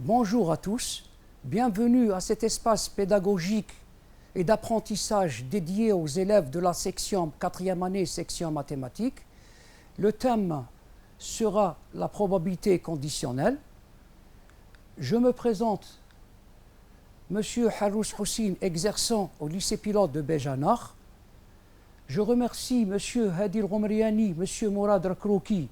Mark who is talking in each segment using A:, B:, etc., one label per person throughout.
A: Bonjour à tous, bienvenue à cet espace pédagogique et d'apprentissage dédié aux élèves de la section 4e année, section mathématiques. Le thème sera la probabilité conditionnelle. Je me présente, Monsieur Harouz Houssine, exerçant au lycée pilote de Béjanar. Je remercie Monsieur Hadil Romriani, Monsieur Mourad Rakrouki,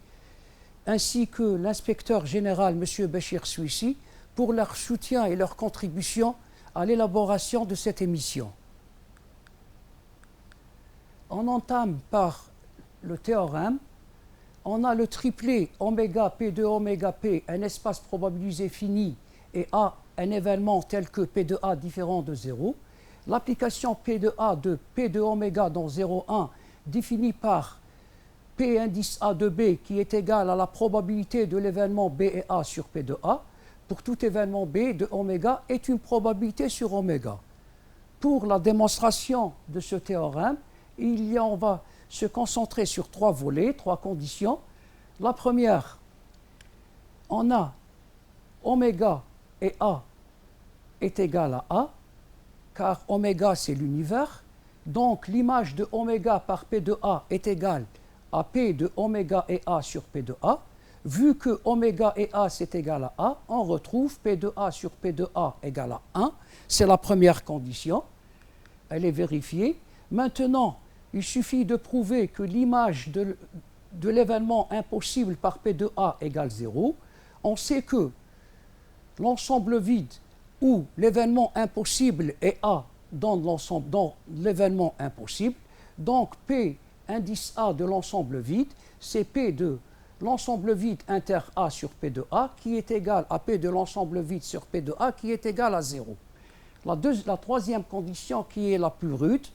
A: ainsi que l'inspecteur général Monsieur Bachir Souissi pour leur soutien et leur contribution à l'élaboration de cette émission. On entame par le théorème. On a le triplet oméga P de oméga P, un espace probabilisé fini, et A, un événement tel que P de A différent de 0. L'application P de A de P de oméga dans 0,1 définie par P indice A de B qui est égal à la probabilité de l'événement B et A sur P de A. Pour tout événement B de oméga est une probabilité sur oméga. Pour la démonstration de ce théorème, on va se concentrer sur trois volets, trois conditions. La première, on a oméga et A est égal à A, car oméga c'est l'univers. Donc l'image de oméga par P de A est égale à P de oméga et A sur P de A. Vu que oméga et A c'est égal à A, on retrouve P de A sur P de A égale à 1. C'est la première condition. Elle est vérifiée. Maintenant, il suffit de prouver que l'image de l'événement impossible par P de A égale 0. On sait que l'ensemble vide où l'événement impossible est A dans l'événement impossible. Donc P indice A de l'ensemble vide, c'est P de l'ensemble vide inter A sur P de A qui est égal à P de l'ensemble vide sur P de A qui est égal à 0. La troisième condition qui est la plus rude.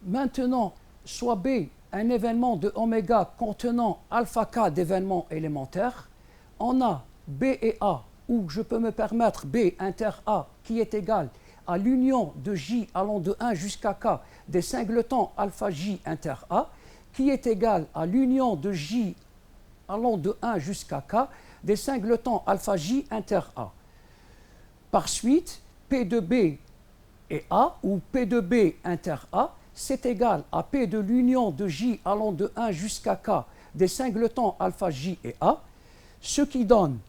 A: Maintenant, soit B un événement de oméga contenant alpha k d'événements élémentaires, on a B et A, où je peux me permettre B inter A qui est égal à l'union de J allant de 1 jusqu'à K des singletons alpha J inter A, qui est égal à l'union de J allant de 1 jusqu'à K des singletons alpha J inter A. Par suite, P de B et A, ou P de B inter A, c'est égal à P de l'union de J allant de 1 jusqu'à K des singletons alpha J et A, ce qui donne,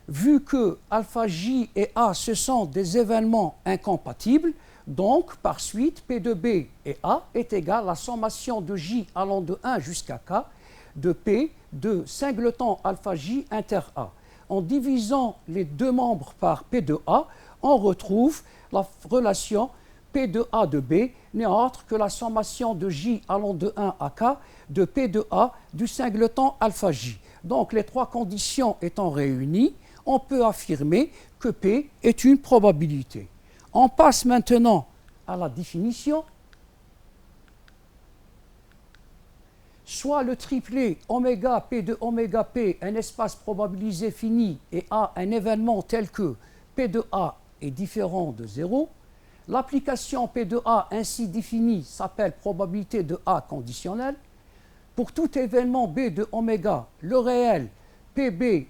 A: vu que alpha J et A ce sont des événements incompatibles, donc par suite P de B et A est égal à la sommation de J allant de 1 jusqu'à K de P de singleton alpha J inter A. En divisant les deux membres par P de A, on retrouve la relation P de A de B n'est autre que la sommation de J allant de 1 à K de P de A du singleton alpha J. Donc les trois conditions étant réunies, on peut affirmer que P est une probabilité. On passe maintenant à la définition. Soit le triplet oméga P de oméga P, un espace probabilisé fini, et A un événement tel que P de A est différent de 0. L'application P de A ainsi définie s'appelle probabilité de A conditionnelle. Pour tout événement B de oméga, le réel PB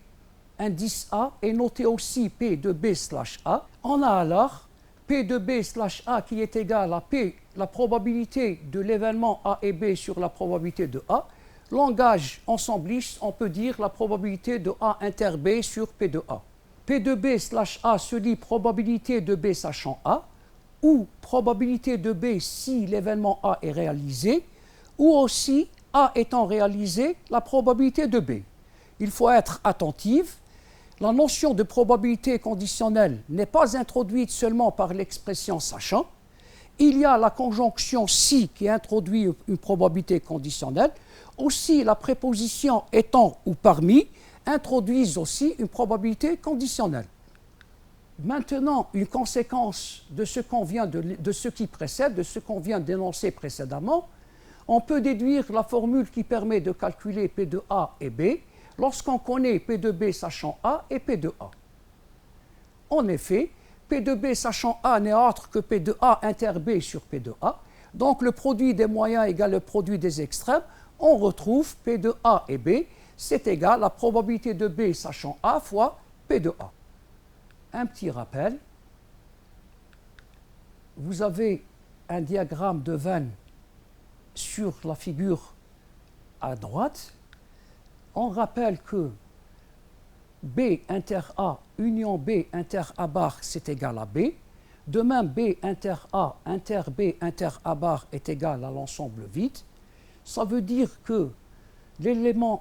A: indice A est noté aussi P de B slash A. On a alors P de B slash A qui est égal à P, la probabilité de l'événement A et B sur la probabilité de A. Langage ensembliste, on peut dire la probabilité de A inter B sur P de A. P de B slash A se lit probabilité de B sachant A, ou probabilité de B si l'événement A est réalisé, ou aussi A étant réalisé, la probabilité de B. Il faut être attentif. La notion de probabilité conditionnelle n'est pas introduite seulement par l'expression sachant. Il y a la conjonction si qui introduit une probabilité conditionnelle. Aussi, la préposition étant ou parmi introduisent aussi une probabilité conditionnelle. Maintenant, une conséquence de ce qui précède, de ce qu'on vient d'énoncer précédemment, on peut déduire la formule qui permet de calculer P de A et B lorsqu'on connaît P de B sachant A et P de A. En effet, P de B sachant A n'est autre que P de A inter B sur P de A. Donc le produit des moyens égale le produit des extrêmes. On retrouve P de A et B, c'est égal à la probabilité de B sachant A fois P de A. Un petit rappel. Vous avez un diagramme de veine sur la figure à droite. On rappelle que B inter A union B inter A bar, c'est égal à B. De même, B inter A inter A bar est égal à l'ensemble vide. Ça veut dire que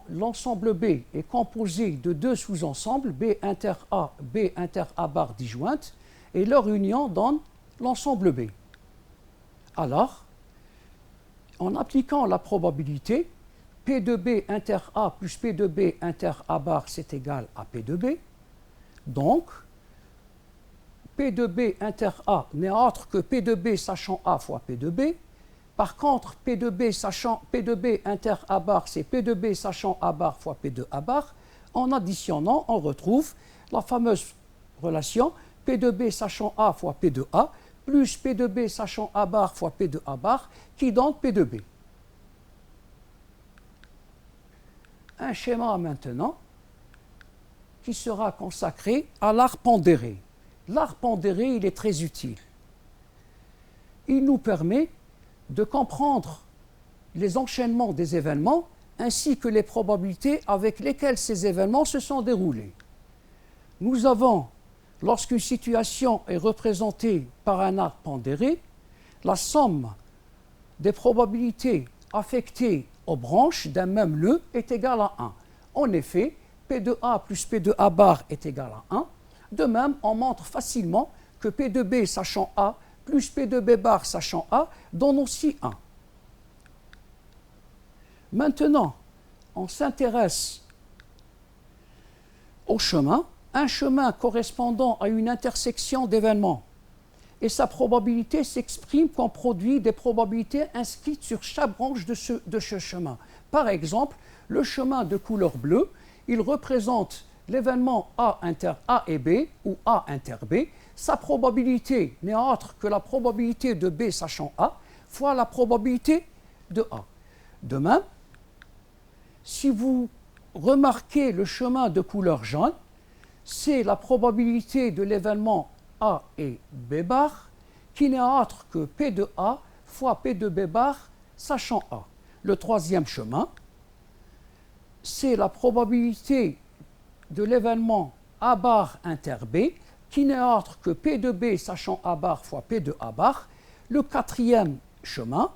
A: l'ensemble B est composé de deux sous-ensembles, B inter A bar disjointes, et leur union donne l'ensemble B. Alors, en appliquant la probabilité, P de B inter A plus P de B inter A bar, c'est égal à P de B. Donc, P de B inter A n'est autre que P de B sachant A fois P de B. Par contre, P de B inter A bar, c'est P de B sachant A bar fois P de A bar. En additionnant, on retrouve la fameuse relation P de B sachant A fois P de A plus P de B sachant A bar fois P de A bar qui donne P de B. Un schéma maintenant qui sera consacré à l'art pondéré. L'art pondéré, il est très utile. Il nous permet de comprendre les enchaînements des événements ainsi que les probabilités avec lesquelles ces événements se sont déroulés. Nous avons, lorsqu'une situation est représentée par un arc pondéré, la somme des probabilités affectées aux branches d'un même nœud est égale à 1. En effet, P de A plus P de A bar est égal à 1. De même, on montre facilement que P de B sachant A plus P de B bar sachant A donne aussi 1. Maintenant, on s'intéresse au chemin, un chemin correspondant à une intersection d'événements. Et sa probabilité s'exprime comme produit des probabilités inscrites sur chaque branche de ce chemin. Par exemple, le chemin de couleur bleue, il représente l'événement A inter A et B ou A inter B. Sa probabilité n'est autre que la probabilité de B sachant A fois la probabilité de A. De même, si vous remarquez le chemin de couleur jaune, c'est la probabilité de l'événement A et B bar qui n'est autre que P de A fois P de B bar sachant A. Le troisième chemin, c'est la probabilité de l'événement A bar inter B qui n'est autre que P de B sachant A bar fois P de A bar. Le quatrième chemin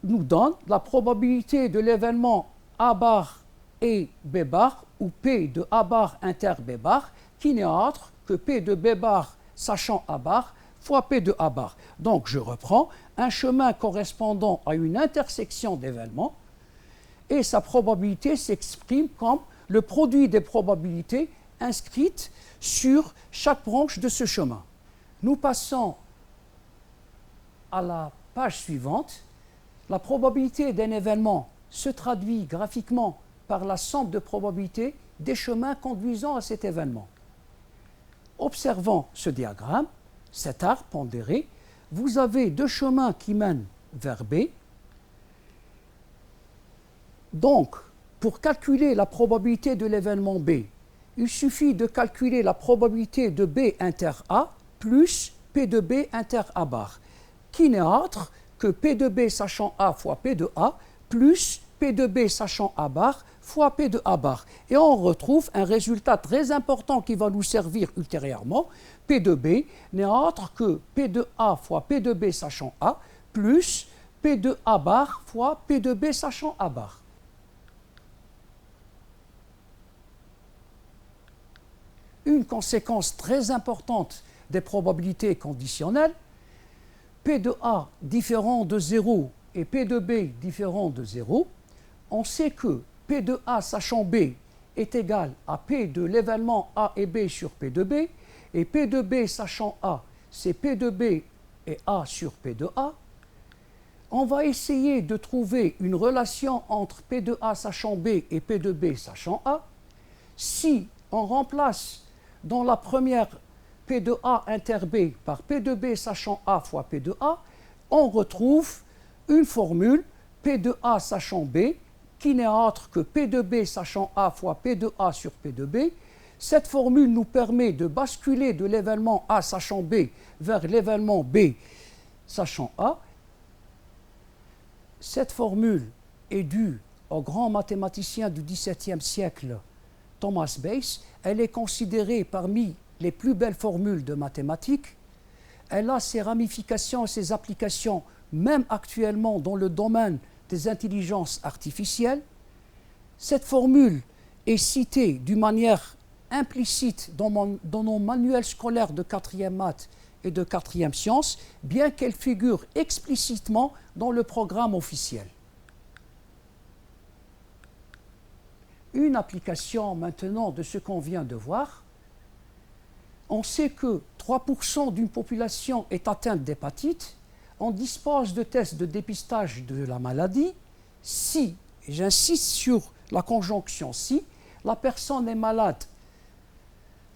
A: nous donne la probabilité de l'événement A bar et B bar ou P de A bar inter B bar qui n'est autre que P de B bar sachant A bar fois P de A bar. Donc je reprends un chemin correspondant à une intersection d'événements et sa probabilité s'exprime comme le produit des probabilités inscrites sur chaque branche de ce chemin. Nous passons à la page suivante. La probabilité d'un événement se traduit graphiquement par la somme de probabilités des chemins conduisant à cet événement. Observant ce diagramme, cet arc pondéré, vous avez deux chemins qui mènent vers B. Donc, pour calculer la probabilité de l'événement B, il suffit de calculer la probabilité de B inter A plus P de B inter A bar, qui n'est autre que P de B sachant A fois P de A plus P de B sachant A bar fois P de A bar. Et on retrouve un résultat très important qui va nous servir ultérieurement. P de B n'est autre que P de A fois P de B sachant A plus P de A bar fois P de B sachant A bar. Une conséquence très importante des probabilités conditionnelles, P de A différent de 0 et P de B différent de 0, on sait que P de A sachant B est égal à P de l'événement A et B sur P de B, et P de B sachant A, c'est P de B et A sur P de A. On va essayer de trouver une relation entre P de A sachant B et P de B sachant A. Si on remplace dans la première P de A inter B par P de B sachant A fois P de A, on retrouve une formule P de A sachant B qui n'est autre que P de B sachant A fois P de A sur P de B. Cette formule nous permet de basculer de l'événement A sachant B vers l'événement B sachant A. Cette formule est due au grand mathématicien du XVIIe siècle, Thomas Bayes. Elle est considérée parmi les plus belles formules de mathématiques. Elle a ses ramifications et ses applications, même actuellement dans le domaine des intelligences artificielles. Cette formule est citée d'une manière implicite dans nos manuels scolaires de 4e maths et de 4e sciences, bien qu'elle figure explicitement dans le programme officiel. Une application maintenant de ce qu'on vient de voir. On sait que 3% d'une population est atteinte d'hépatite. On dispose de tests de dépistage de la maladie. Si, et j'insiste sur la conjonction si, la personne est malade,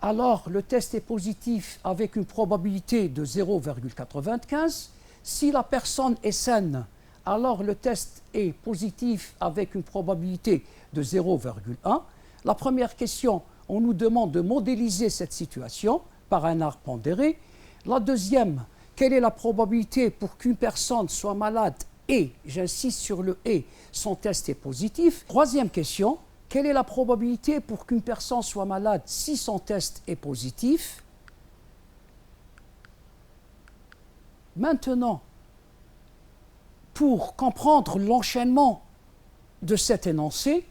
A: alors le test est positif avec une probabilité de 0,95. Si la personne est saine, alors le test est positif avec une probabilité de 0,1. La première question, on nous demande de modéliser cette situation par un arbre pondéré. La deuxième, quelle est la probabilité pour qu'une personne soit malade et, j'insiste sur le et, son test est positif. Troisième question, quelle est la probabilité pour qu'une personne soit malade si son test est positif? Maintenant, pour comprendre l'enchaînement de cet énoncé,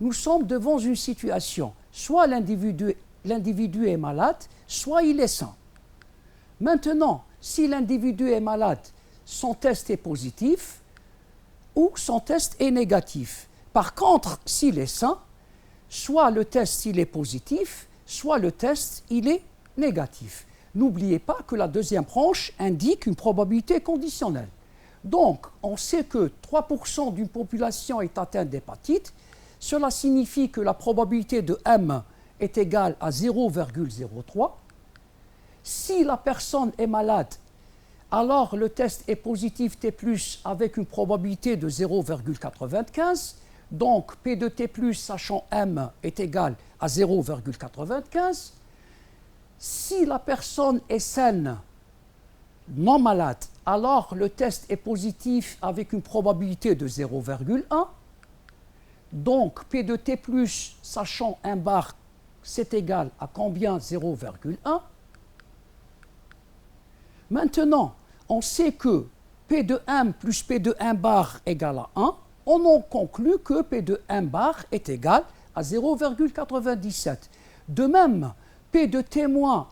A: nous sommes devant une situation. Soit l'individu est malade, soit il est sain. Maintenant, si l'individu est malade, son test est positif ou son test est négatif. Par contre, s'il est sain, soit le test il est positif, soit le test il est négatif. N'oubliez pas que la deuxième branche indique une probabilité conditionnelle. Donc, on sait que 3% d'une population est atteinte d'hépatite. Cela signifie que la probabilité de M est égale à 0,03. Si la personne est malade, alors le test est positif T+, avec une probabilité de 0,95. Donc, P de T+, sachant M, est égal à 0,95. Si la personne est saine, non malade, alors le test est positif avec une probabilité de 0,1. Donc, P de T+, sachant 1 bar, c'est égal à combien? 0,1. Maintenant, on sait que P de M plus P de 1 bar égale à 1. On en conclut que P de 1 bar est égal à 0,97. De même, P de T-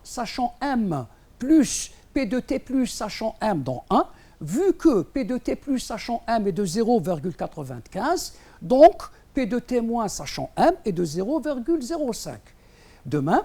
A: sachant M plus P de T+ sachant M dans 1, vu que P de T+ sachant M est de 0,95, donc P de T- sachant M est de 0,05. De même,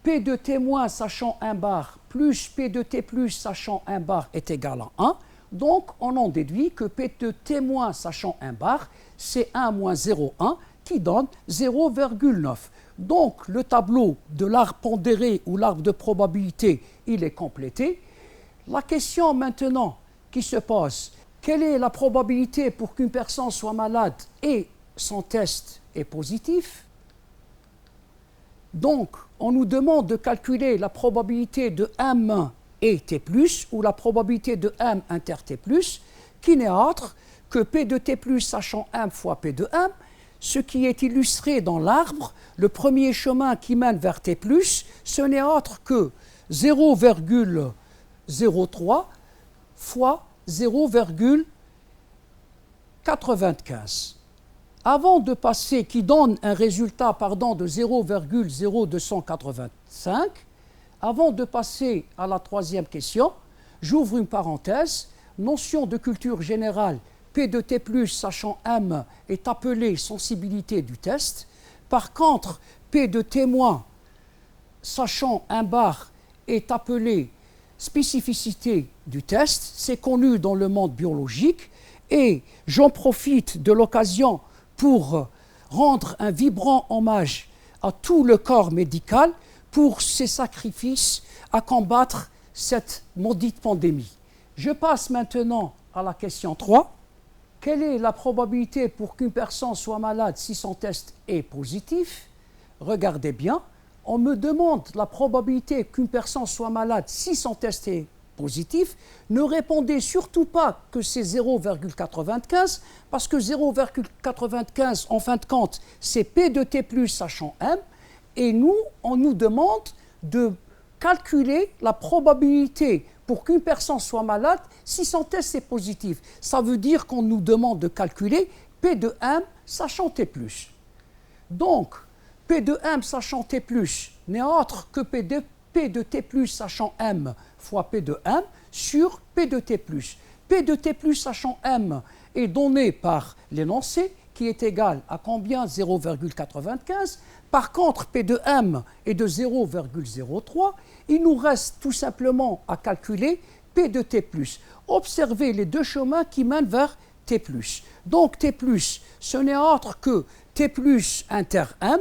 A: P de T- sachant 1 bar plus P de T+ sachant 1 bar est égal à 1. Donc, on en déduit que P de T- sachant 1 bar, c'est 1 moins 0,1 qui donne 0,9. Donc, le tableau de l'arbre pondéré ou l'arbre de probabilité, il est complété. La question maintenant qui se pose, quelle est la probabilité pour qu'une personne soit malade et son test est positif? Donc, on nous demande de calculer la probabilité de M et T+, ou la probabilité de M inter T+, qui n'est autre que P de T+ sachant M fois P de M, ce qui est illustré dans l'arbre. Le premier chemin qui mène vers T+, ce n'est autre que 0,03 fois 0,95. Avant de passer, qui donne un résultat de 0,0285, avant de passer à la troisième question, j'ouvre une parenthèse. Notion de culture générale, P de T+, sachant M, est appelée sensibilité du test. Par contre, P de T-, sachant 1 bar, est appelée spécificité du test. C'est connu dans le monde biologique. Et j'en profite de l'occasion pour rendre un vibrant hommage à tout le corps médical pour ses sacrifices à combattre cette maudite pandémie. Je passe maintenant à la question 3. quelle est la probabilité pour qu'une personne soit malade si son test est positif? Regardez bien, on me demande la probabilité qu'une personne soit malade si son test est positif. Ne répondez surtout pas que c'est 0,95 parce que 0,95 en fin de compte c'est P de T plus sachant M et nous on nous demande de calculer la probabilité pour qu'une personne soit malade si son test est positif. Ça veut dire qu'on nous demande de calculer P de M sachant T plus. Donc, P de M sachant T plus n'est autre que P de T plus sachant M fois P de M sur P de T plus. P de T plus sachant M est donné par l'énoncé qui est égal à combien? 0,95. Par contre, P de M est de 0,03. Il nous reste tout simplement à calculer P de T plus. Observez les deux chemins qui mènent vers T plus. Donc T plus, ce n'est autre que T plus inter M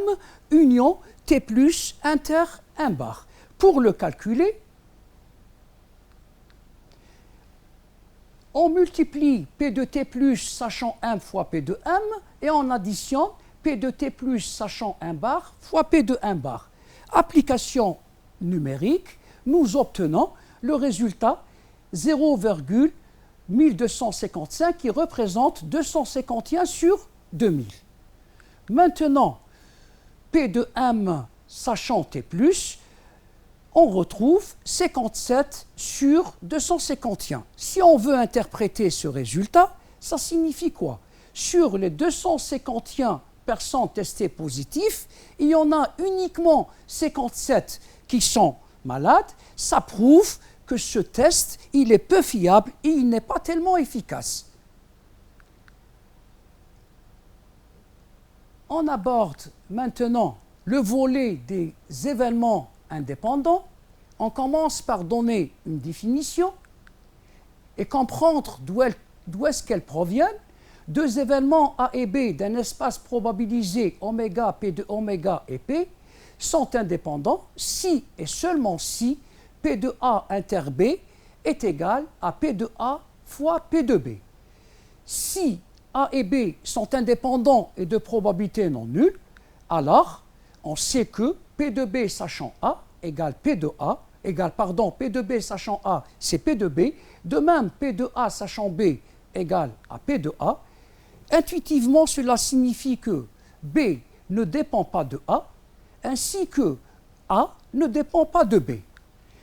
A: union T plus inter M bar. Pour le calculer, on multiplie P de T plus sachant M fois P de M et on additionne P de T plus sachant 1 bar fois P de 1 bar. Application numérique, nous obtenons le résultat 0,1255 qui représente 251 sur 2000. Maintenant, P de M sachant T plus, on retrouve 57 sur 251. Si on veut interpréter ce résultat, ça signifie quoi? Sur les 251 personnes testées positives, il y en a uniquement 57 qui sont malades. Ça prouve que ce test, il est peu fiable et il n'est pas tellement efficace. On aborde maintenant le volet des événements indépendants. On commence par donner une définition et comprendre d'où est-ce qu'elles proviennent. Deux événements A et B d'un espace probabilisé oméga, P de oméga et P sont indépendants si et seulement si P de A inter B est égal à P de A fois P de B. Si A et B sont indépendants et de probabilité non nulle, alors on sait que P de B sachant A égale P de A, P de B sachant A, c'est P de B. De même, P de A sachant B égale à P de A. Intuitivement, cela signifie que B ne dépend pas de A, ainsi que A ne dépend pas de B.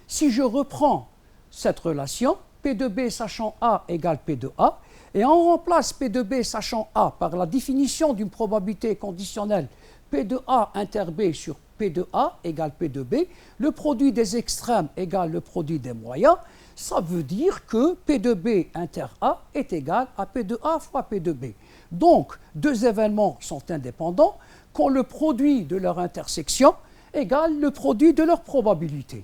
A: Si je reprends cette relation, P de B sachant A égale P de A, et on remplace P de B sachant A par la définition d'une probabilité conditionnelle P de A inter B sur P de A égale P de B, le produit des extrêmes égale le produit des moyens, ça veut dire que P de B inter A est égal à P de A fois P de B. Donc, deux événements sont indépendants quand le produit de leur intersection égale le produit de leur probabilité.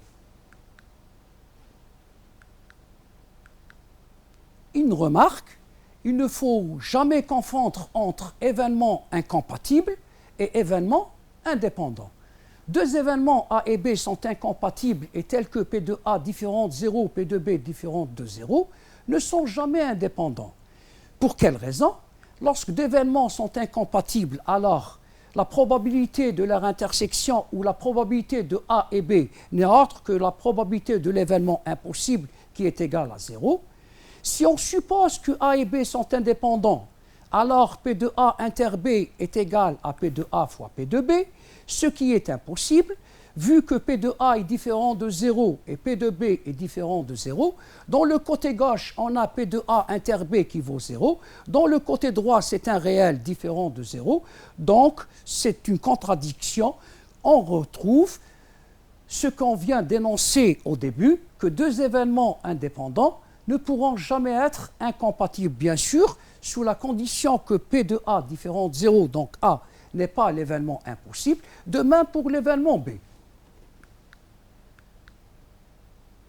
A: Une remarque, il ne faut jamais confondre entre événements incompatibles et événements indépendants. Deux événements A et B sont incompatibles et tels que P de A différent de 0, P de B différent de 0, ne sont jamais indépendants. Pour quelle raison? Lorsque deux événements sont incompatibles, alors la probabilité de leur intersection ou la probabilité de A et B n'est autre que la probabilité de l'événement impossible qui est égale à 0. Si on suppose que A et B sont indépendants, alors P de A inter B est égal à P de A fois P de B, ce qui est impossible, vu que P de A est différent de 0 et P de B est différent de 0. Dans le côté gauche, on a P de A inter B qui vaut 0. Dans le côté droit, c'est un réel différent de 0. Donc, c'est une contradiction. On retrouve ce qu'on vient d'énoncer au début, que deux événements indépendants ne pourront jamais être incompatibles, bien sûr, sous la condition que P de A différent de 0, donc A, n'est pas l'événement impossible. De même pour l'événement B.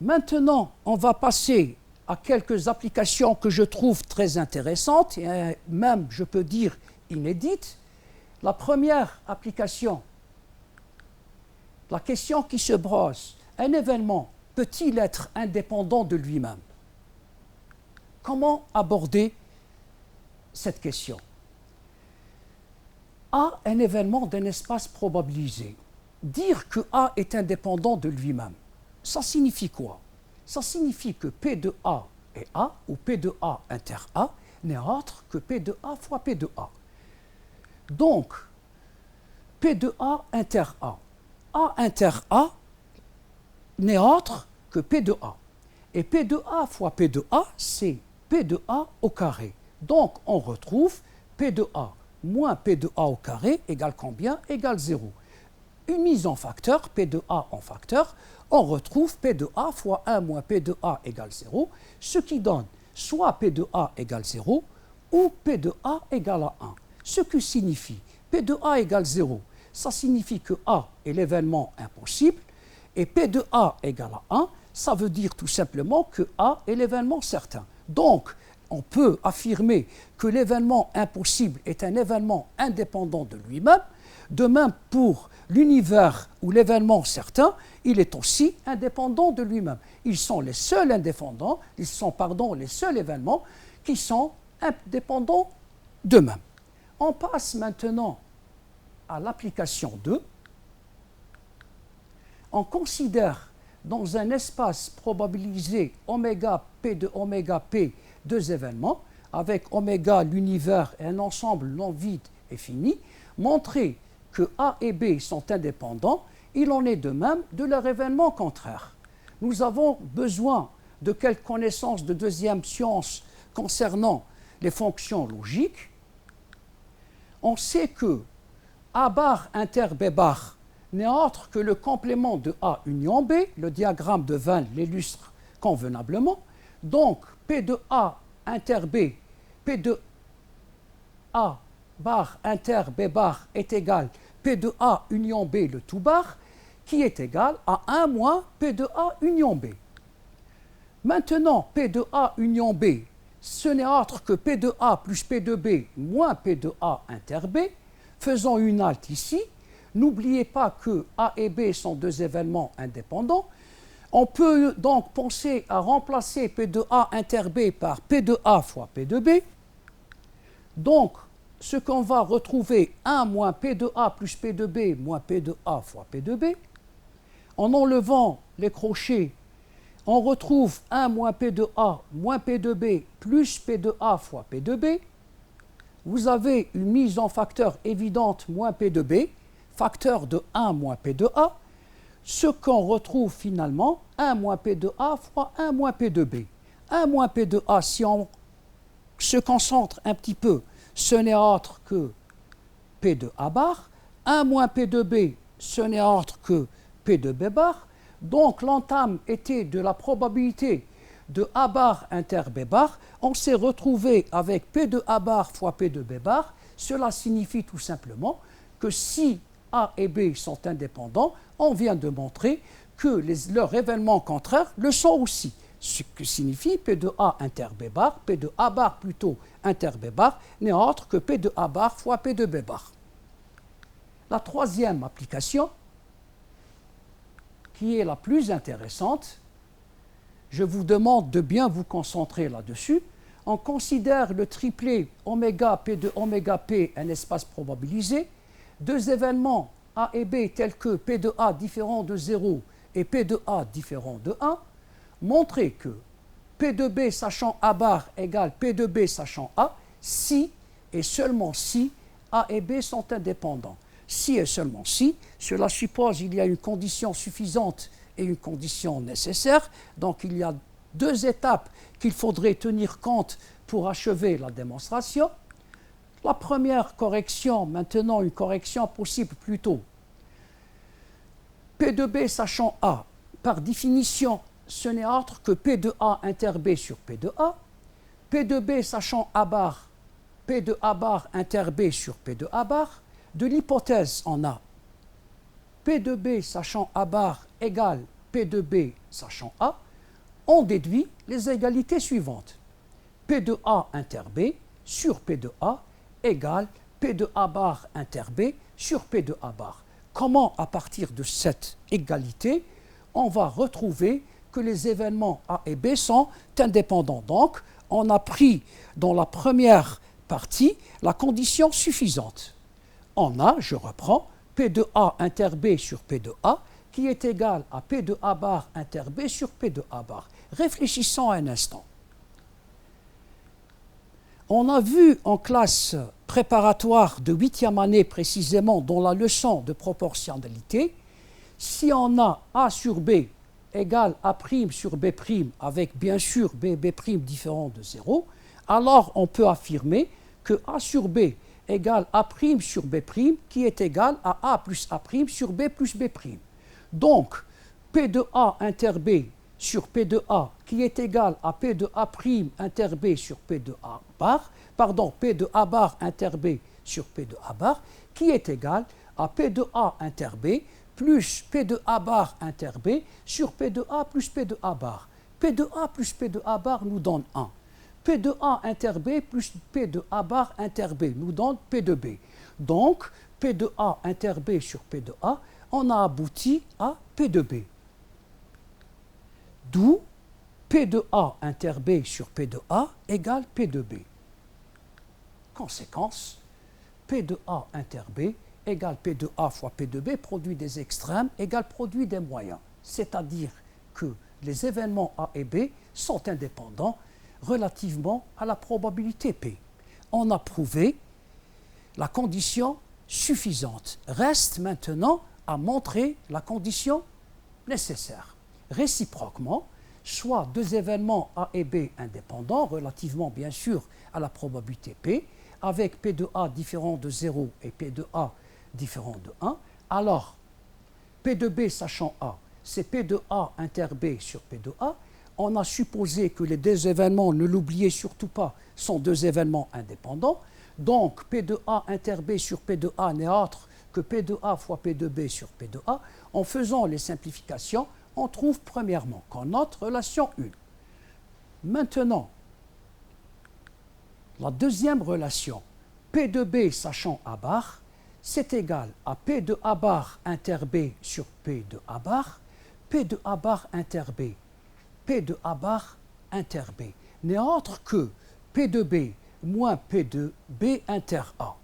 A: Maintenant, on va passer à quelques applications que je trouve très intéressantes, et même, je peux dire, inédites. La première application, la question qui se brosse, un événement peut-il être indépendant de lui-même? Comment aborder cette question. A, un événement d'un espace probabilisé. Dire que A est indépendant de lui-même, ça signifie quoi? Ça signifie que P de A est A, ou P de A inter A, n'est autre que P de A fois P de A. Donc, P de A inter A inter A n'est autre que P de A. Et P de A fois P de A, c'est P de A au carré. Donc, on retrouve P de A moins P de A au carré égale combien? Égale 0. Une mise en facteur, P de A en facteur, on retrouve P de A fois 1 moins P de A égale 0, ce qui donne soit P de A égale 0 ou P de A égale à 1. Ce qui signifie P de A égale 0, ça signifie que A est l'événement impossible, et P de A égale à 1, ça veut dire tout simplement que A est l'événement certain. Donc, on peut affirmer que l'événement impossible est un événement indépendant de lui-même. De même pour l'univers ou l'événement certain, il est aussi indépendant de lui-même. Ils sont les seuls indépendants, les seuls événements qui sont indépendants d'eux-mêmes. On passe maintenant à l'application 2. On considère dans un espace probabilisé oméga P de oméga P deux événements, avec oméga l'univers et un ensemble non vide et fini, montrer que A et B sont indépendants, il en est de même de leur événement contraire. Nous avons besoin de quelques connaissances de deuxième science concernant les fonctions logiques. On sait que A bar inter B bar n'est autre que le complément de A union B, le diagramme de Venn l'illustre convenablement. Donc, P de A inter B, P de A bar inter B bar est égal P de A union B le tout bar, qui est égal à 1 moins P de A union B. Maintenant, P de A union B, ce n'est autre que P de A plus P de B moins P de A inter B. Faisons une halte ici. N'oubliez pas que A et B sont deux événements indépendants. On peut donc penser à remplacer P de A inter B par P de A fois P de B. Donc, ce qu'on va retrouver 1 moins P de A plus P de B moins P de A fois P de B. En enlevant les crochets, on retrouve 1 moins P de A moins P de B plus P de A fois P de B. Vous avez une mise en facteur évidente moins P de B, facteur de 1 moins P de A, ce qu'on retrouve finalement 1 moins P de A fois 1 moins P de B. 1 moins P de A, si on se concentre un petit peu, ce n'est autre que P de A bar. 1 moins P de B, ce n'est autre que P de B bar. Donc l'entame était de la probabilité de A bar inter B bar. On s'est retrouvé avec P de A bar fois P de B bar. Cela signifie tout simplement que si A et B sont indépendants, on vient de montrer que leurs événements contraires le sont aussi. Ce que signifie P de A inter B bar, P de A bar plutôt inter B bar, n'est autre que P de A bar fois P de B bar. La troisième application, qui est la plus intéressante, je vous demande de bien vous concentrer là-dessus. On considère le triplet oméga P de oméga P un espace probabilisé. Deux événements A et B tels que P de A différent de 0 et P de A différent de 1, montrer que P de B sachant A bar égale P de B sachant A, si et seulement si A et B sont indépendants. Si et seulement si, cela suppose qu'il y a une condition suffisante et une condition nécessaire. Donc il y a deux étapes qu'il faudrait tenir compte pour achever la démonstration. La première correction, maintenant une correction possible plutôt. P de B sachant A, par définition, ce n'est autre que P de A inter B sur P de A. P de B sachant A bar, P de A bar inter B sur P de A bar. De l'hypothèse, on a P de B sachant A bar égale P de B sachant A. On déduit les égalités suivantes. P de A inter B sur P de A égale P de A bar inter B sur P de A bar. Comment, à partir de cette égalité, on va retrouver que les événements A et B sont indépendants. Donc, on a pris dans la première partie la condition suffisante. On a, je reprends, P de A inter B sur P de A qui est égal à P de A bar inter B sur P de A bar. Réfléchissons un instant. On a vu en classe préparatoire de 8e année précisément dans la leçon de proportionnalité, si on a A sur B égale A' sur B' avec bien sûr B' différent de 0, alors on peut affirmer que A sur B égale A' sur B' qui est égal à A plus A' sur B plus B'. Donc, P de A inter B sur P de A qui est égal à P de A' inter B sur P de A bar, pardon, P de A bar inter B sur P de A bar, qui est égal à P de A inter B plus P de A bar inter B sur P de A plus P de A bar. P de A plus P de A bar nous donne 1. P de A inter B plus P de A bar inter B nous donne P de B. Donc, P de A inter B sur P de A, on a abouti à P de B. D'où P de A inter B sur P de A égale P de B. Conséquence, P de A inter B égale P de A fois P de B, produit des extrêmes égale produit des moyens. C'est-à-dire que les événements A et B sont indépendants relativement à la probabilité P. On a prouvé la condition suffisante. Reste maintenant à montrer la condition nécessaire. Réciproquement, soit deux événements A et B indépendants, relativement bien sûr à la probabilité P, avec P de A différent de 0 et P de A différent de 1, alors P de B sachant A, c'est P de A inter B sur P de A. On a supposé que les deux événements, ne l'oubliez surtout pas, sont deux événements indépendants. Donc P de A inter B sur P de A n'est autre que P de A fois P de B sur P de A. En faisant les simplifications, on trouve premièrement qu'on note relation 1. Maintenant, la deuxième relation, P de B sachant A bar, c'est égal à P de A bar inter B sur P de A bar, P de A bar inter B, P de A bar inter B, n'est autre que P de B moins P de B inter A.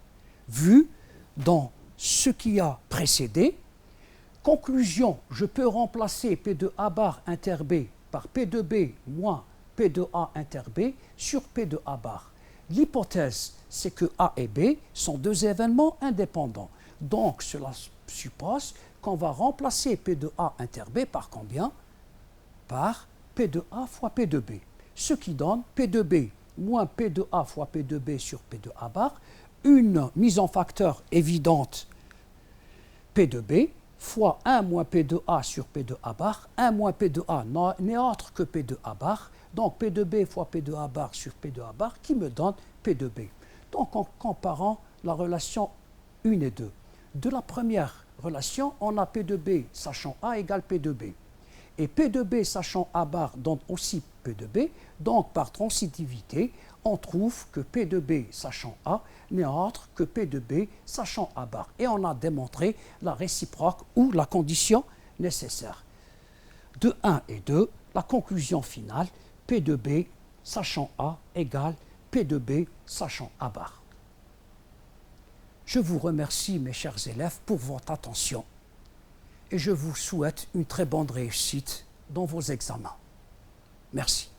A: Vu dans ce qui a précédé, conclusion, je peux remplacer P de A bar inter B par P de B moins P de A inter B sur P de A bar. L'hypothèse, c'est que A et B sont deux événements indépendants. Donc, cela suppose qu'on va remplacer P de A inter B par combien? Par P de A fois P de B. Ce qui donne P de B moins P de A fois P de B sur P de A bar, une mise en facteur évidente P de B fois 1 moins P de A sur P de A bar, 1 moins P de A n'est autre que P de A bar, donc P de B fois P de A bar sur P de A bar qui me donne P de B. Donc en comparant la relation 1 et 2, de la première relation, on a P de B sachant A égale P de B. Et P de B sachant A bar donne aussi P de B, donc par transitivité, on trouve que P de B sachant A n'est autre que P de B sachant A bar. Et on a démontré la réciproque ou la condition nécessaire. De 1 et 2, la conclusion finale, P de B sachant A égale P de B sachant A bar. Je vous remercie, mes chers élèves, pour votre attention et je vous souhaite une très bonne réussite dans vos examens. Merci.